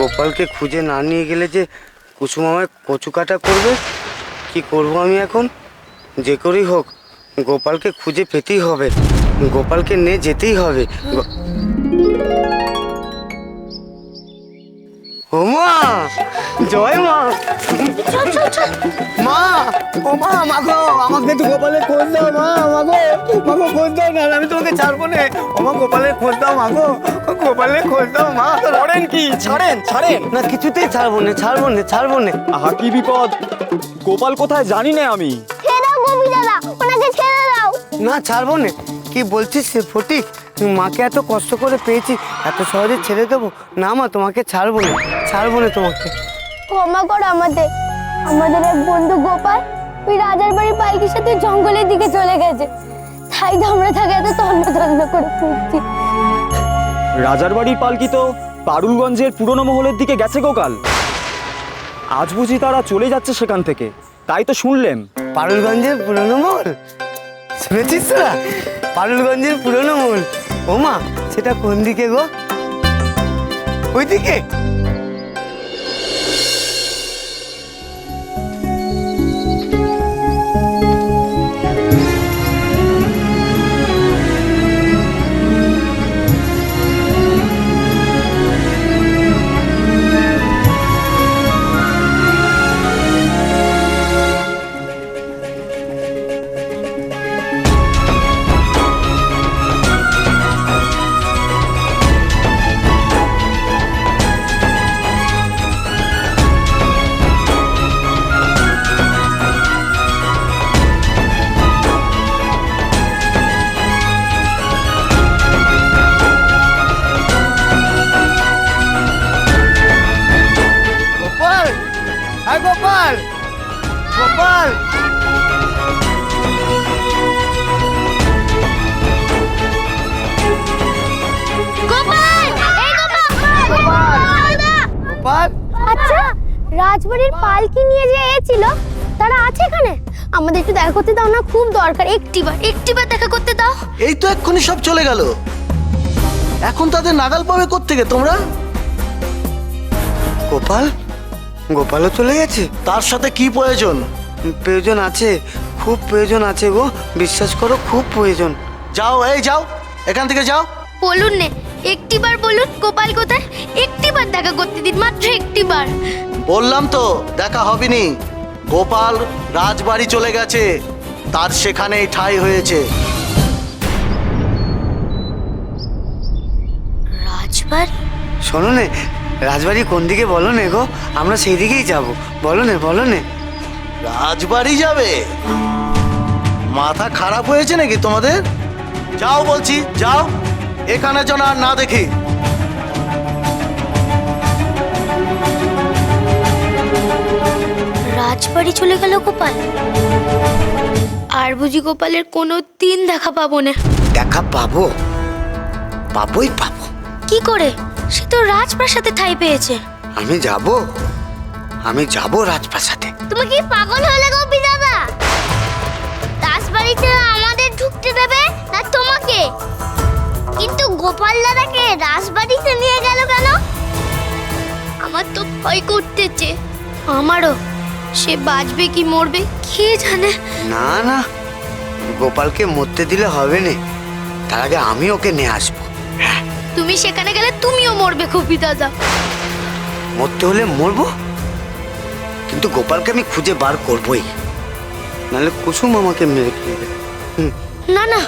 গোপালকে খুঁজে না নিয়ে গেলে যে কুসুম আমায় কচু কাটা করবে। কি করব আমি এখন? যে করেই হোক গোপালকে খুঁজে পেতেই হবে, গোপালকে নিয়ে যেতেই হবে। ও মা, জয় মা। মা, ও মা, মাগো আমাকে তো গোপালের খোঁজ দাও মা। মাগো, মাগো খোঁজ দাও না, আমি তোমাকে ছাড়বো না। ও মা, গোপালের খোঁজ দাও মাগো, গোপালের খোঁজ দাও মা। করেন কি? ছাড়েন ছাড়েন। না, কিছুতেই ছাড়বো না, ছাড়বো না, ছাড়বো না। আহা কি বিপদ! গোপাল কোথায় জানি না আমি। ছেড়ে দাও গোপী দাদা, ওনাকে ছেড়ে দাও। না, ছাড়বো না। কি বলছিস সে ফটিক? মাকে এত কষ্ট করে পেয়েছি, এত সহজে ছেড়ে দেবো না? মা, তোমাকে ছাড়বো না, ছাড়বো না তোমাকে। ক্ষমা করো আমাদের। আমাদের এক বন্ধু গোপাল ওই রাজার বাড়ির পালকির সাথে জঙ্গলের দিকে চলে গেছে, তাই তো আমরা তাকে এত তন্ন তন্ন করে খুঁজছি। রাজার বাড়ির পালকি তো পারুলগঞ্জের পুরনো মহলের দিকে গেছে গোকাল। আজ বুঝি তারা চলে যাচ্ছে সেখান থেকে, তাই তো শুনলেম। পারুলগঞ্জের পুরনো মহল শুনেছিস তোরা? পারুলগঞ্জের পুরনো মহল, ও মা, সেটা কোন দিকে গো? ওই দিকে? গোপাল, আয় গোপাল, গোপাল। গোপাল, এই গোপাল, গোপাল, আচ্ছা, রাজবাড়ির পালকি নিয়ে যে এসেছিল তারা আছে এখানে? আমাদের একটু দেখা করতে দাও না, খুব দরকার। একটিবার দেখা করতে দাও। এই তো এক্ষুনি সব চলে গেল, এখন তাদের নাগাল পাবে কোত্থেকে তোমরা? গোপাল, গোপালও চলে গেছে? তার সাথে কি প্রয়োজন? প্রয়োজন আছে, খুব প্রয়োজন আছে গো, বিশ্বাস করো, খুব প্রয়োজন। যাও, এই যাও, এখান থেকে যাও। বলুন নে, একটিবার বলুন গোপাল কোথায়? একটিবার দেখা করতে দিন, মাত্র একটিবার। বললাম তো দেখা হবেনি। গোপাল রাজবাড়ি চলে গেছে, তার সেখানেই ঠাঁই হয়েছে। রাজবাড়ি? শোনো নে, রাজবাড়ি কোন দিকে বলো নে গো, আমরা সেই দিকেই যাবো। বলো নে, বলো নে। রাজবাড়ি যাবে? মাথা খারাপ হয়েছে নাকি তোমাদের? যাও বলছি, যাও, এখানে যেন আর না দেখি। রাজবাড়ি চলে গেল গোপাল? আর বুঝি গোপালের কোনো দিন দেখা পাবো না? দেখা পাবো, পাবোই পাবো। কি করে? সে তো রাজপ্রাসাদে ঠাঁই পেয়েছে। আমি যাব, আমি যাব রাজপ্রাসাদে। তুমি কি পাগল হলে গোপী দাদা? রাজবাড়িতে আমাদের ঢুকতে দেবে না তোমাকে? কিন্তু গোপাল দাদাকে রাজবাড়িতে নিয়ে গেল কেন? আমার তো ভয় করতেছে। আমারও। সে বাঁচবে কি মরবে কে জানে। না না, গোপালকে মরতে দিলে হবে না, তার আগে আমি ওকে নিয়ে আসবো। তুমি সেখানে গেলে তুমিও মরবে গোপী দাদা। মরতে হলে মরবো, কিন্তু গোপালকে আমি খুঁজে বার করবই, নাহলে কুসুম আমাকে মেরে ফেলবে। না না,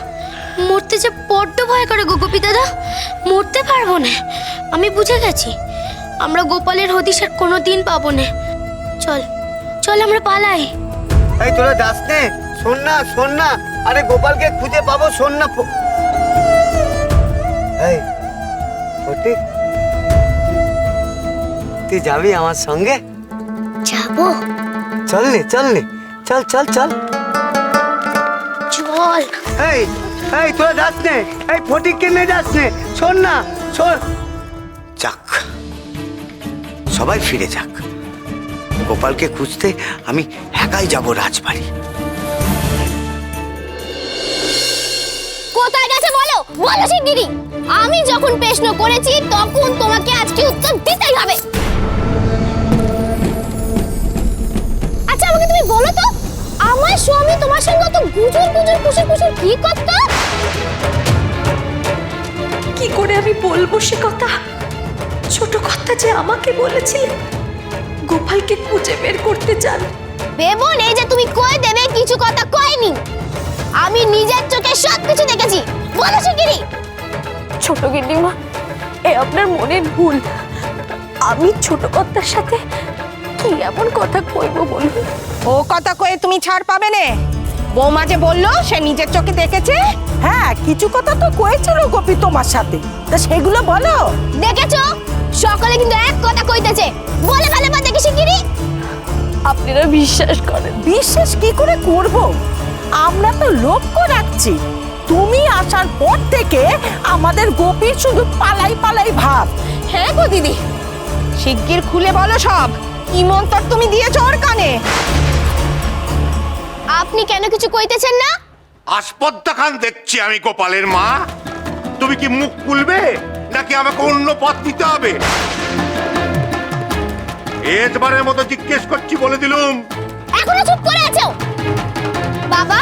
মরতে যে বড্ড ভয় করে গো গোপী দাদা, মরতে পারবো না। আমি বুঝে গেছি, আমরা গোপালের হদিশ আর কোনোদিন পাবো না। চল চল, আমরা পালাই। এই তোরা যাস নে, শোন না, শোন না, আরে গোপালকে খুঁজে পাবো, শোন না। এই ফটিক, তুই যাবি আমার সঙ্গে? যাবো? চল নে, চল নে, চল চল চল। চল। এই এই তোরা যাস নে, এই ফটিককে নিয়ে যাস নে, শোন না, শোন। যাক, সবাই ফিরে যাক, গোপালকে খুঁজতে আমি একাই যাব রাজবাড়ি। কোথায় গেছে বলো, বলো শিগগিরই। আমি যখন প্রশ্ন করেছি তখন তোমাকে আজকে উত্তর দিতেই হবে। কুচুর কুচুর কুচুর কুচুর কি করতো? কি করে আমি বলবো সে কথা? ছোট কথা যে আমাকে বলেছিলেন গোপালকে খুঁজে বের করতে চান। বেবন, এই যে তুমি কই দেবে কিছু কথা কয়নি। আমি নিজের চোখে সব কিছু দেখেছি। বলো শিগগিরই। ছোট গিন্নিমা, এ আপনার মনের ভুল। আমি ছোট কর্তার সাথে কি এমন কথা কইবো বলুন? ও কথা কয়ে তুমি ছাড় পাবে না। বৌমা যে বললো সে নিজের চোখে দেখেছে। হ্যাঁ, কিছু কথা তো কয়েছিল গোপী তোমার সাথে, তা সেগুলো বলো। দেখেছো, সকলে কিন্তু এক কথা কইতেছে। বলে ফেলে বা দেখি শিগগিরই। আপনারা বিশ্বাস করেন? বিশ্বাস কি করে করব? আমরা তো লক্ষ্য রাখছি তুমি আসার পর থেকে আমাদের গোপীর শুধু পালাই পালাই ভাব। হ্যাঁ গো দিদি, শিগগির খুলে বলো সব। কি মন্তর তুমি দিয়েছো ওর কানে? আপনি কেন কিছু কইতেছেন না? আসপদ্দা খান দেখছি আমি গোপালের মা। তুমি কি মুখ খুলবে নাকি আমাকে অন্য পথ দিতে হবে? এবারের মতো জিজ্ঞেস করছি, বলে দিলুম। এখনো চুপ করে আছো? বাবা,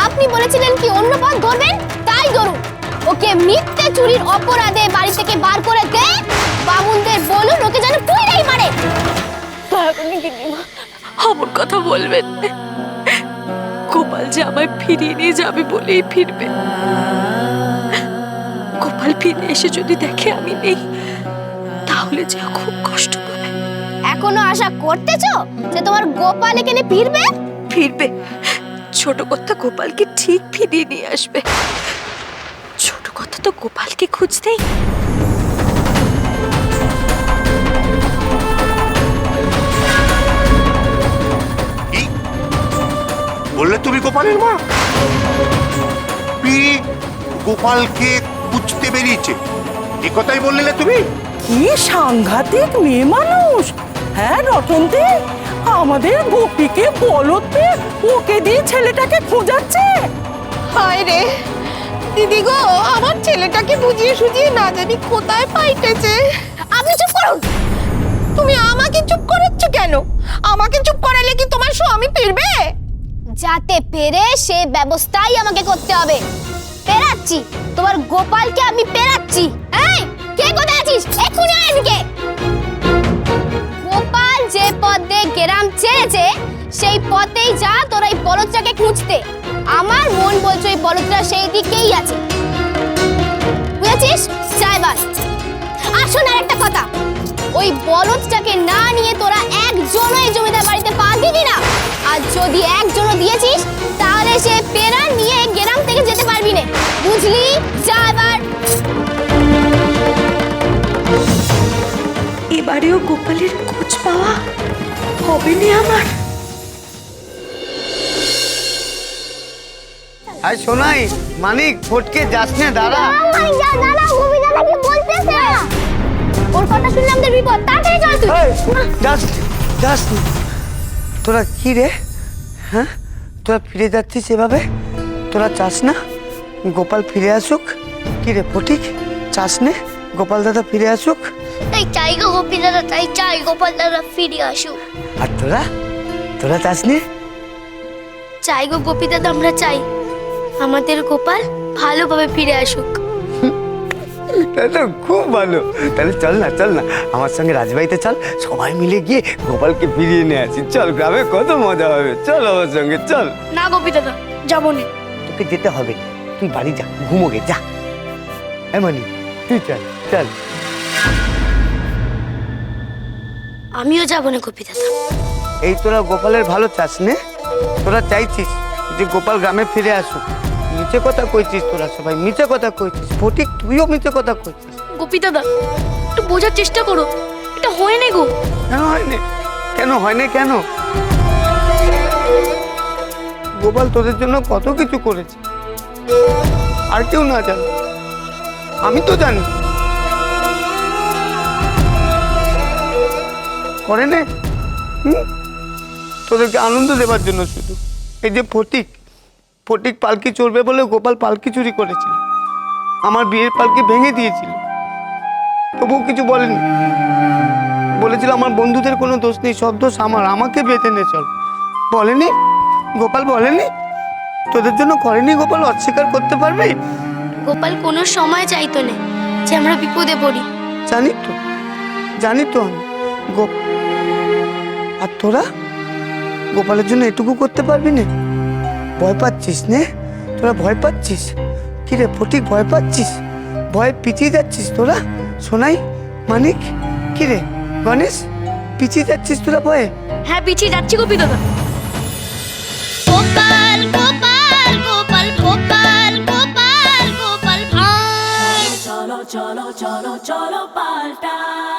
আপনি বলেছিলেন কি অন্য পথ ধরবেন, তাই ধরুন। ওকে মিথ্যে চুরির অপরাধে বাড়ি থেকে বার করে দে। বামুনদের বলুন ওকে যেন পুইরাই মারে। দয়া করে গিন্নিমা অমন কথা বলবেন না। গোপাল যে আমায় ফিরিয়ে নিয়ে যাবে বলেই ফিরবে। গোপাল ফিরে এসে যদি দেখে আমি নেই, তাহলে যে খুব কষ্ট পাবে। এখনো আশা করতেছো যে তোমার গোপাল এখানে ফিরবে? ফিরবে। ছোট কথা গোপালকে ঠিক ফিরিয়ে নিয়ে আসবে। ছোট কথা তো গোপালকে খুঁজতেই। কি বললে তুমি গোপালের মা? গোপালকে খুঁজতে বেরিয়েছে, এ কথাই বললে তুমি? কি সাংঘাতিক মেয়ে মানুষ। হ্যাঁ রতনদি, আমাদের গোপীকে বলতে ওকে দিয়ে ছেলেটাকে খোঁজাচ্ছে। হায় রে দিদি গো, আমার ছেলেটাকে বুঝিয়ে সুঝিয়ে না জানি কোথায় পাইতেছে। আপনি চুপ করুন। তুমি আমাকে চুপ করাচ্ছ কেন? আমাকে চুপ করালে কি তোমার স্বামী ফিরবে? যাতে পেরে সে ব্যবস্থাই আমাকে করতে হবে। পেরাচ্ছি, তোমার গোপালকে আমি পেরাচ্ছি। এই, কে কোথায় আছিস? এক্ষুনি আয় এদিকে। গোপাল যে পথে গ্রাম ছেড়েছে সেই পথেই যা তোরা এই বলদটাকে খুঁজতে। আমার মন বলছে ওই বলদটা সেই দিকেই আছে। বুঝেছিস? যাইবার। আর শোন আরেকটা কথা, ওই বলদটাকে না নিয়ে তোরা একজনও এই জমিদার বাড়িতে পা দিবি না। আর যদি একজনও দিয়েছিস তাহলে সে পেরা নিয়ে গ্রাম থেকে যেতে পারবি না। বুঝলি? যা এবার। এবারেও গোপালের খোঁজ পাওয়া হবে না আমার। আয় শোনাই, মানিক, ফটকে যাস না, দাঁড়া। আমার যা দাঁড়া, গোবিন্দা কি বলতেছে? ওর কথা শুনলে আমাদের বিপদ। তাড়াতাড়ি চল তুই। এই, যাস যাস না। তোরা কি রে? হ্যাঁ, তোরা ফিরে যাচ্ছিস এভাবে? তোরা চাস না গোপাল ফিরে আসুক? কি রে ফটিক, চাস নে গোপাল দাদা ফিরে আসুক? তাই চাই গো গোপী দাদা, তাই চাই গোপাল দাদা ফিরে আসুক। আর তোরা তোরা চাস নে? চাই গো গোপী দাদা, আমরা চাই আমাদের গোপাল ভালোভাবে ফিরে আসুক। তাহলে তো খুব ভালো। তাহলে চল না, চল না আমার সঙ্গে রাজবাড়িতে চল, সবাই মিলে গিয়ে গোপালকে ফিরিয়ে নিয়ে আসি। চল, গ্রামে কত মজা হবে। চল আমার সঙ্গে, চল। না গোপী দাদা, যাবো না। তোকে যেতে হবে, তুই বাড়ি যা, ঘুমোগে যা। এমনি তুই চল, চল। আমিও যাবো না গোপী দাদা। এই তোরা গোপালের ভালো চাস নে? তোরা চাইছিস যে গোপাল গ্রামে ফিরে আসুক? মিছে কথা কইছিস তোরা, সবাই মিছে কথা কইছিস। ফটিক, তুইও মিছে কথা কইছিস। গোপী দাদা, একটু বোঝার চেষ্টা করো, এটা হয় না গো। কেন হয়নি? কেন হয়নি? কেন? গোপাল তোদের জন্য কত কিছু করেছে, আর কেউ না জানে, আমি তো জানি। করে নে, তোদেরকে আনন্দ দেবার জন্য শুধু। এই যে ফটিক, ফটিক পালকি চড়বে বলে গোপাল পালকি চুরি করেছিল, আমার বিয়ের পালকি ভেঙে দিয়েছিল, তবুও কিছু বলেনি। বলেছিল আমার বন্ধুদের কোনো দোষ নেই, সব দোষ আমার, আমাকে বেঁধে নে চল। বলেনি গোপাল? বলেনি? তোদের জন্য করেনি গোপাল, অস্বীকার করতে পারবি? গোপাল কোনো সময় চাইতো না যে আমরা বিপদে পড়ি। জানি তো, জানি তো আমি। আর তোরা গোপালের জন্য এটুকু করতে পারবি না? ভয় পাচ্ছিস নে? তোরা ভয় পাচ্ছিস? কিরে ফটিক, ভয় পাচ্ছিস? ভয় পিছিয়ে যাচ্ছিস তোরা? সোনাই, মানিক, কিরে গণেশ, পিছিয়ে যাচ্ছিস তোরা ভয়ে? হ্যাঁ, পিছিয়ে যাচ্ছি গো বিধাতা। গোপাল গোপাল গোপাল গোপাল গোপাল গোপাল ভাঁড়। চলো চলো চলো চলো পাল্টাই।